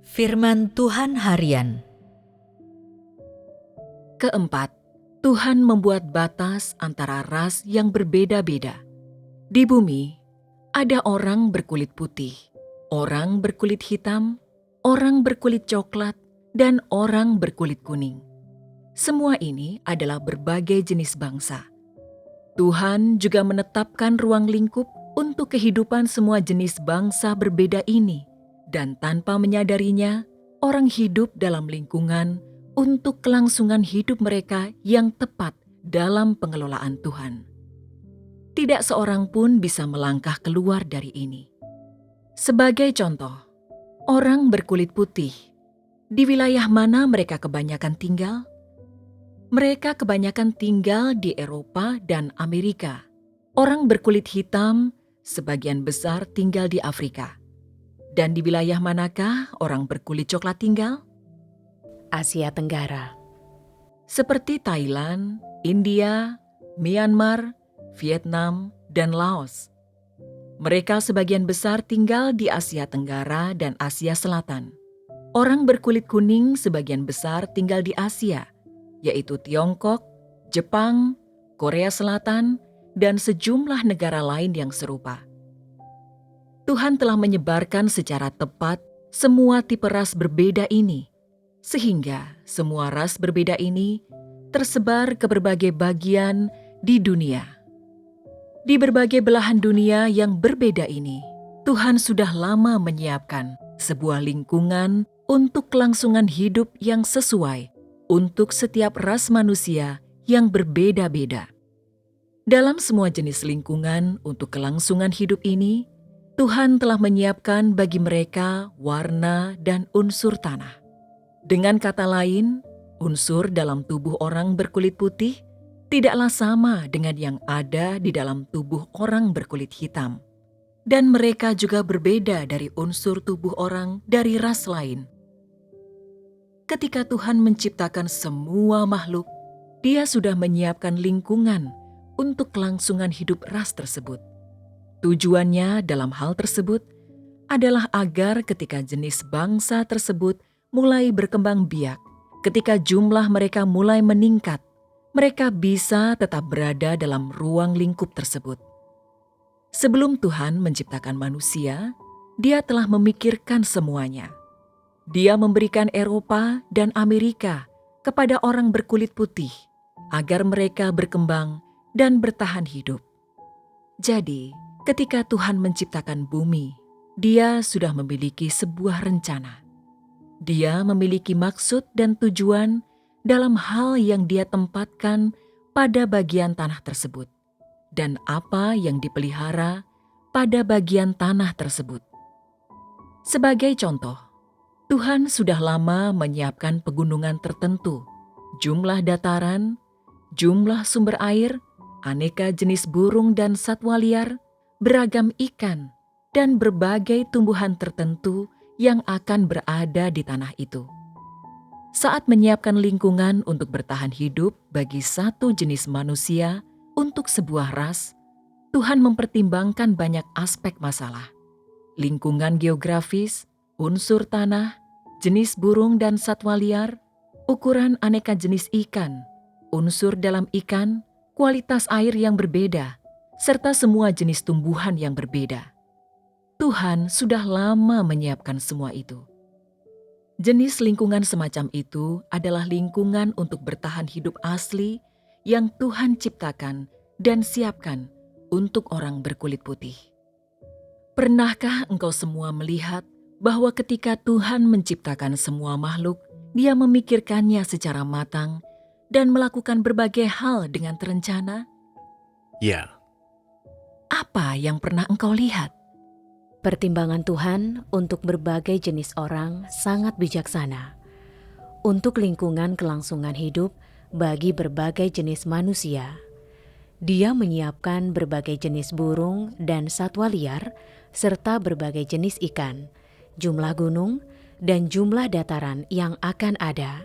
Firman Tuhan Harian. Keempat, Tuhan membuat batas antara ras yang berbeda-beda. Di bumi, ada orang berkulit putih, orang berkulit hitam, orang berkulit coklat, dan orang berkulit kuning. Semua ini adalah berbagai jenis bangsa. Tuhan juga menetapkan ruang lingkup untuk kehidupan semua jenis bangsa berbeda ini, dan tanpa menyadarinya, orang hidup dalam lingkungan untuk kelangsungan hidup mereka yang tepat dalam pengelolaan Tuhan. Tidak seorang pun bisa melangkah keluar dari ini. Sebagai contoh, orang berkulit putih, di wilayah mana mereka kebanyakan tinggal? Mereka kebanyakan tinggal di Eropa dan Amerika. Orang berkulit hitam sebagian besar tinggal di Afrika. Dan di wilayah manakah orang berkulit coklat tinggal? Asia Tenggara. Seperti Thailand, India, Myanmar, Vietnam, dan Laos. Mereka sebagian besar tinggal di Asia Tenggara dan Asia Selatan. Orang berkulit kuning sebagian besar tinggal di Asia, yaitu Tiongkok, Jepang, Korea Selatan, dan sejumlah negara lain yang serupa. Tuhan telah menyebarkan secara tepat semua tipe ras berbeda ini, sehingga semua ras berbeda ini tersebar ke berbagai bagian di dunia. Di berbagai belahan dunia yang berbeda ini, Tuhan sudah lama menyiapkan sebuah lingkungan untuk kelangsungan hidup yang sesuai untuk setiap ras manusia yang berbeda-beda. Dalam semua jenis lingkungan untuk kelangsungan hidup ini, Tuhan telah menyiapkan bagi mereka warna dan unsur tanah. Dengan kata lain, unsur dalam tubuh orang berkulit putih tidaklah sama dengan yang ada di dalam tubuh orang berkulit hitam. Dan mereka juga berbeda dari unsur tubuh orang dari ras lain. Ketika Tuhan menciptakan semua makhluk, Dia sudah menyiapkan lingkungan untuk kelangsungan hidup ras tersebut. Tujuannya dalam hal tersebut adalah agar ketika jenis bangsa tersebut mulai berkembang biak, ketika jumlah mereka mulai meningkat, mereka bisa tetap berada dalam ruang lingkup tersebut. Sebelum Tuhan menciptakan manusia, Dia telah memikirkan semuanya. Dia memberikan Eropa dan Amerika kepada orang berkulit putih agar mereka berkembang dan bertahan hidup. Jadi, ketika Tuhan menciptakan bumi, Dia sudah memiliki sebuah rencana. Dia memiliki maksud dan tujuan dalam hal yang Dia tempatkan pada bagian tanah tersebut, dan apa yang dipelihara pada bagian tanah tersebut. Sebagai contoh, Tuhan sudah lama menyiapkan pegunungan tertentu, jumlah dataran, jumlah sumber air, aneka jenis burung dan satwa liar, beragam ikan, dan berbagai tumbuhan tertentu yang akan berada di tanah itu. Saat menyiapkan lingkungan untuk bertahan hidup bagi satu jenis manusia untuk sebuah ras, Tuhan mempertimbangkan banyak aspek masalah. Lingkungan geografis, unsur tanah, jenis burung dan satwa liar, ukuran aneka jenis ikan, unsur dalam ikan, kualitas air yang berbeda, serta semua jenis tumbuhan yang berbeda. Tuhan sudah lama menyiapkan semua itu. Jenis lingkungan semacam itu adalah lingkungan untuk bertahan hidup asli yang Tuhan ciptakan dan siapkan untuk orang berkulit putih. Pernahkah engkau semua melihat bahwa ketika Tuhan menciptakan semua makhluk, Dia memikirkannya secara matang dan melakukan berbagai hal dengan terencana? Ya, Apa yang pernah engkau lihat? Pertimbangan Tuhan untuk berbagai jenis orang sangat bijaksana. Untuk lingkungan kelangsungan hidup bagi berbagai jenis manusia, Dia menyiapkan berbagai jenis burung dan satwa liar, serta berbagai jenis ikan, jumlah gunung, dan jumlah dataran yang akan ada.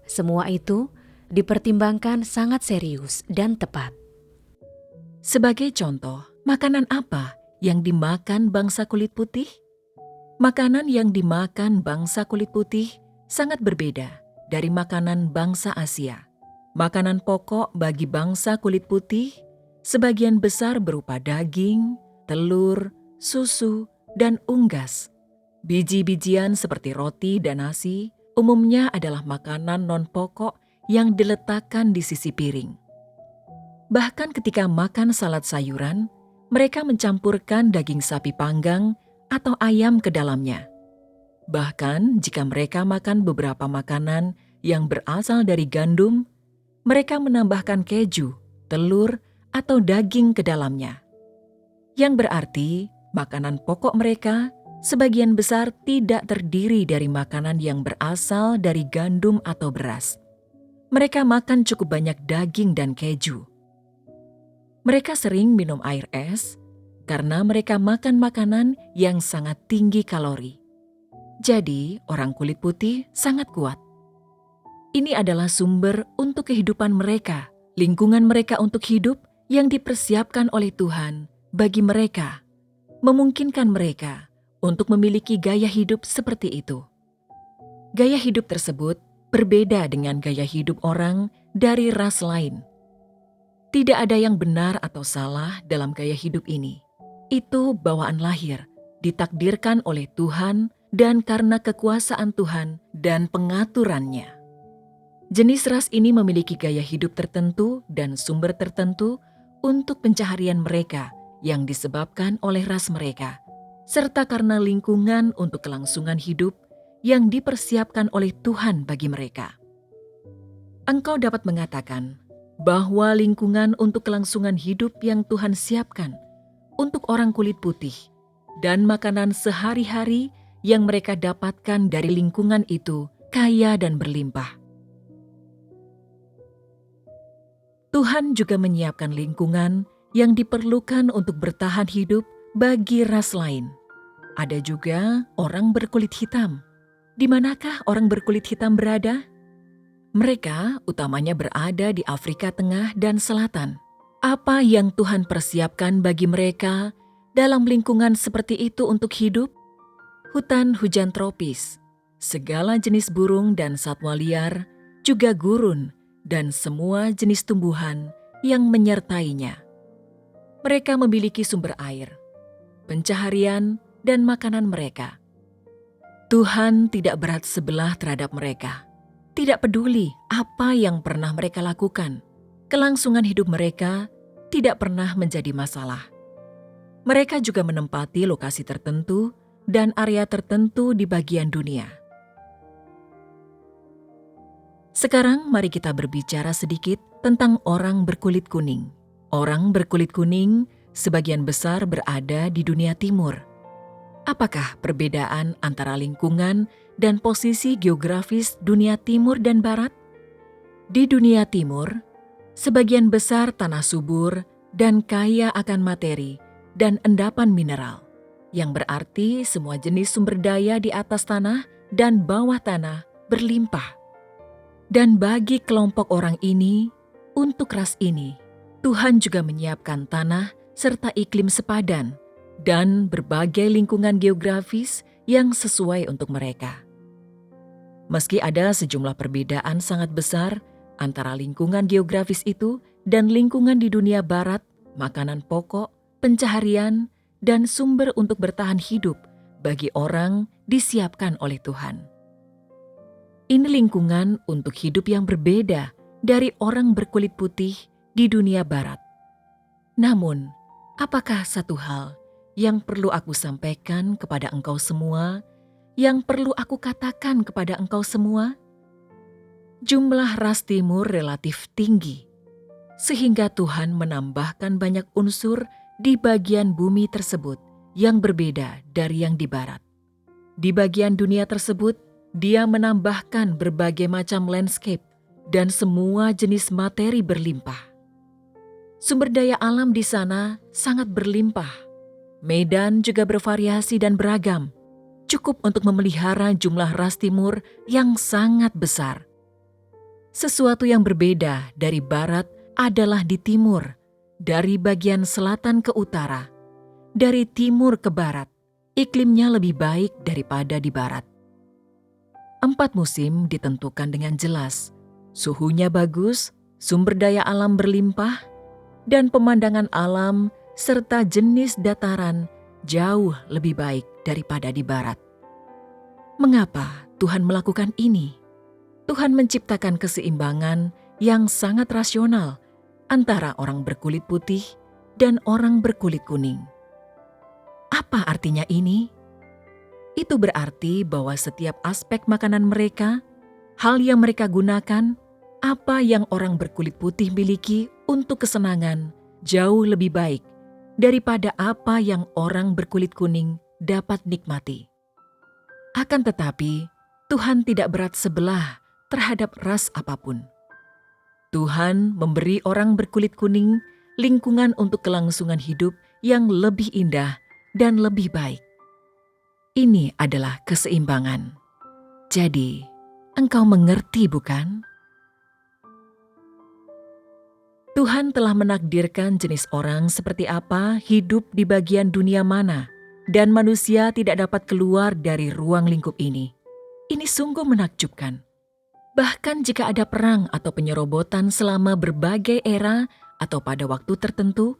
Semua itu dipertimbangkan sangat serius dan tepat. Sebagai contoh, makanan apa yang dimakan bangsa kulit putih? Makanan yang dimakan bangsa kulit putih sangat berbeda dari makanan bangsa Asia. Makanan pokok bagi bangsa kulit putih sebagian besar berupa daging, telur, susu, dan unggas. Biji-bijian seperti roti dan nasi umumnya adalah makanan non-pokok yang diletakkan di sisi piring. Bahkan ketika makan salad sayuran, mereka mencampurkan daging sapi panggang atau ayam ke dalamnya. Bahkan jika mereka makan beberapa makanan yang berasal dari gandum, mereka menambahkan keju, telur, atau daging ke dalamnya. Yang berarti makanan pokok mereka sebagian besar tidak terdiri dari makanan yang berasal dari gandum atau beras. Mereka makan cukup banyak daging dan keju. Mereka sering minum air es karena mereka makan makanan yang sangat tinggi kalori. Jadi, orang kulit putih sangat kuat. Ini adalah sumber untuk kehidupan mereka, lingkungan mereka untuk hidup yang dipersiapkan oleh Tuhan bagi mereka, memungkinkan mereka untuk memiliki gaya hidup seperti itu. Gaya hidup tersebut berbeda dengan gaya hidup orang dari ras lain. Tidak ada yang benar atau salah dalam gaya hidup ini. Itu bawaan lahir, ditakdirkan oleh Tuhan dan karena kekuasaan Tuhan dan pengaturannya. Jenis ras ini memiliki gaya hidup tertentu dan sumber tertentu untuk pencaharian mereka yang disebabkan oleh ras mereka, serta karena lingkungan untuk kelangsungan hidup yang dipersiapkan oleh Tuhan bagi mereka. Engkau dapat mengatakan bahwa lingkungan untuk kelangsungan hidup yang Tuhan siapkan untuk orang kulit putih dan makanan sehari-hari yang mereka dapatkan dari lingkungan itu kaya dan berlimpah. Tuhan juga menyiapkan lingkungan yang diperlukan untuk bertahan hidup bagi ras lain. Ada juga orang berkulit hitam. Di manakah orang berkulit hitam berada? Mereka utamanya berada di Afrika Tengah dan Selatan. Apa yang Tuhan persiapkan bagi mereka dalam lingkungan seperti itu untuk hidup? Hutan hujan tropis, segala jenis burung dan satwa liar, juga gurun, dan semua jenis tumbuhan yang menyertainya. Mereka memiliki sumber air, pencaharian, dan makanan mereka. Tuhan tidak berat sebelah terhadap mereka. Tidak peduli apa yang pernah mereka lakukan. Kelangsungan hidup mereka tidak pernah menjadi masalah. Mereka juga menempati lokasi tertentu dan area tertentu di bagian dunia. Sekarang mari kita berbicara sedikit tentang orang berkulit kuning. Orang berkulit kuning sebagian besar berada di dunia timur. Apakah perbedaan antara lingkungan dan posisi geografis dunia timur dan barat? Di dunia timur, sebagian besar tanah subur dan kaya akan materi dan endapan mineral, yang berarti semua jenis sumber daya di atas tanah dan bawah tanah berlimpah. Dan bagi kelompok orang ini, untuk ras ini, Tuhan juga menyiapkan tanah serta iklim sepadan dan berbagai lingkungan geografis yang sesuai untuk mereka. Meski ada sejumlah perbedaan sangat besar antara lingkungan geografis itu dan lingkungan di dunia barat, makanan pokok, pencaharian, dan sumber untuk bertahan hidup bagi orang disiapkan oleh Tuhan. Ini lingkungan untuk hidup yang berbeda dari orang berkulit putih di dunia barat. Namun, apakah satu hal yang perlu aku sampaikan kepada engkau semua, yang perlu aku katakan kepada engkau semua? Jumlah ras timur relatif tinggi, sehingga Tuhan menambahkan banyak unsur di bagian bumi tersebut yang berbeda dari yang di barat. Di bagian dunia tersebut, Dia menambahkan berbagai macam landscape dan semua jenis materi berlimpah. Sumber daya alam di sana sangat berlimpah. Medan juga bervariasi dan beragam, cukup untuk memelihara jumlah ras timur yang sangat besar. Sesuatu yang berbeda dari barat adalah di timur, dari bagian selatan ke utara, dari timur ke barat. iklimnya lebih baik daripada di barat. 4 musim ditentukan dengan jelas, suhunya bagus, sumber daya alam berlimpah, dan pemandangan alam serta jenis dataran jauh lebih baik daripada di barat. Mengapa Tuhan melakukan ini? Tuhan menciptakan keseimbangan yang sangat rasional antara orang berkulit putih dan orang berkulit kuning. Apa artinya ini? Itu berarti bahwa setiap aspek makanan mereka, hal yang mereka gunakan, apa yang orang berkulit putih miliki untuk kesenangan jauh lebih baik daripada apa yang orang berkulit kuning dapat nikmati. Akan tetapi, Tuhan tidak berat sebelah terhadap ras apapun. Tuhan memberi orang berkulit kuning lingkungan untuk kelangsungan hidup yang lebih indah dan lebih baik. Ini adalah keseimbangan. Jadi, engkau mengerti bukan? Tuhan telah menakdirkan jenis orang seperti apa hidup di bagian dunia mana, dan manusia tidak dapat keluar dari ruang lingkup ini. Ini sungguh menakjubkan. Bahkan jika ada perang atau penyerobotan selama berbagai era atau pada waktu tertentu,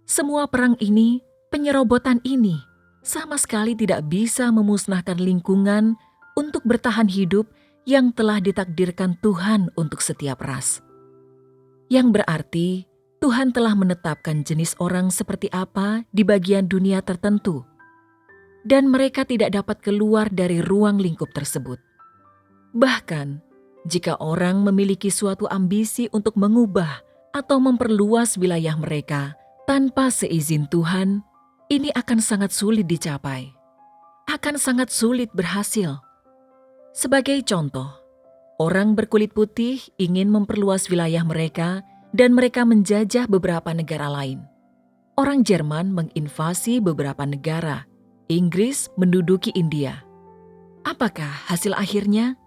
semua perang ini, penyerobotan ini, sama sekali tidak bisa memusnahkan lingkungan untuk bertahan hidup yang telah ditakdirkan Tuhan untuk setiap ras. Yang berarti Tuhan telah menetapkan jenis orang seperti apa di bagian dunia tertentu, dan mereka tidak dapat keluar dari ruang lingkup tersebut. Bahkan, jika orang memiliki suatu ambisi untuk mengubah atau memperluas wilayah mereka tanpa seizin Tuhan, ini akan sangat sulit dicapai, akan sangat sulit berhasil. Sebagai contoh, orang berkulit putih ingin memperluas wilayah mereka dan mereka menjajah beberapa negara lain. Orang Jerman menginvasi beberapa negara, Inggris menduduki India. Apakah hasil akhirnya?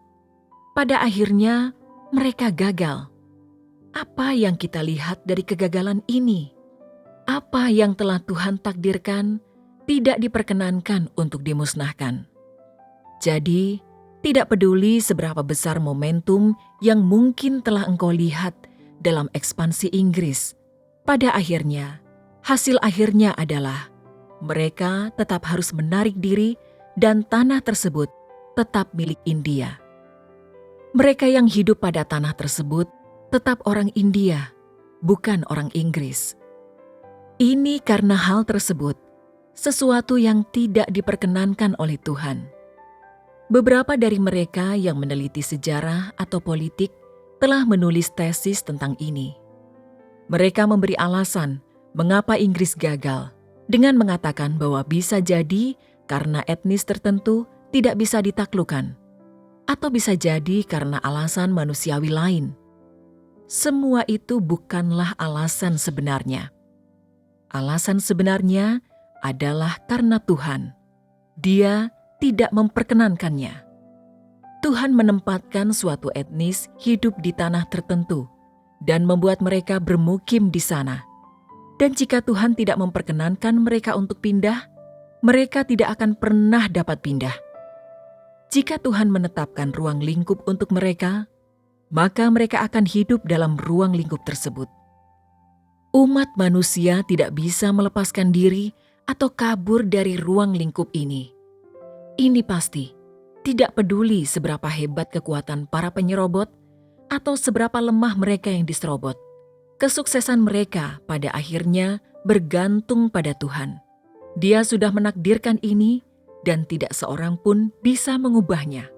Pada akhirnya, mereka gagal. Apa yang kita lihat dari kegagalan ini? Apa yang telah Tuhan takdirkan tidak diperkenankan untuk dimusnahkan. Jadi, tidak peduli seberapa besar momentum yang mungkin telah engkau lihat dalam ekspansi Inggris, pada akhirnya, hasil akhirnya adalah mereka tetap harus menarik diri dan tanah tersebut tetap milik India. Mereka yang hidup pada tanah tersebut tetap orang India, bukan orang Inggris. Ini karena hal tersebut, sesuatu yang tidak diperkenankan oleh Tuhan. Beberapa dari mereka yang meneliti sejarah atau politik telah menulis tesis tentang ini. Mereka memberi alasan mengapa Inggris gagal dengan mengatakan bahwa bisa jadi karena etnis tertentu tidak bisa ditaklukkan, atau bisa jadi karena alasan manusiawi lain. Semua itu bukanlah alasan sebenarnya. Alasan sebenarnya adalah karena Tuhan. Dia tidak memperkenankannya. Tuhan menempatkan suatu etnis hidup di tanah tertentu dan membuat mereka bermukim di sana. Dan jika Tuhan tidak memperkenankan mereka untuk pindah, mereka tidak akan pernah dapat pindah. Jika Tuhan menetapkan ruang lingkup untuk mereka, maka mereka akan hidup dalam ruang lingkup tersebut. Umat manusia tidak bisa melepaskan diri atau kabur dari ruang lingkup ini. Ini pasti, tidak peduli seberapa hebat kekuatan para penyerobot atau seberapa lemah mereka yang diserobot. Kesuksesan mereka pada akhirnya bergantung pada Tuhan. Dia sudah menakdirkan ini dan tidak seorang pun bisa mengubahnya.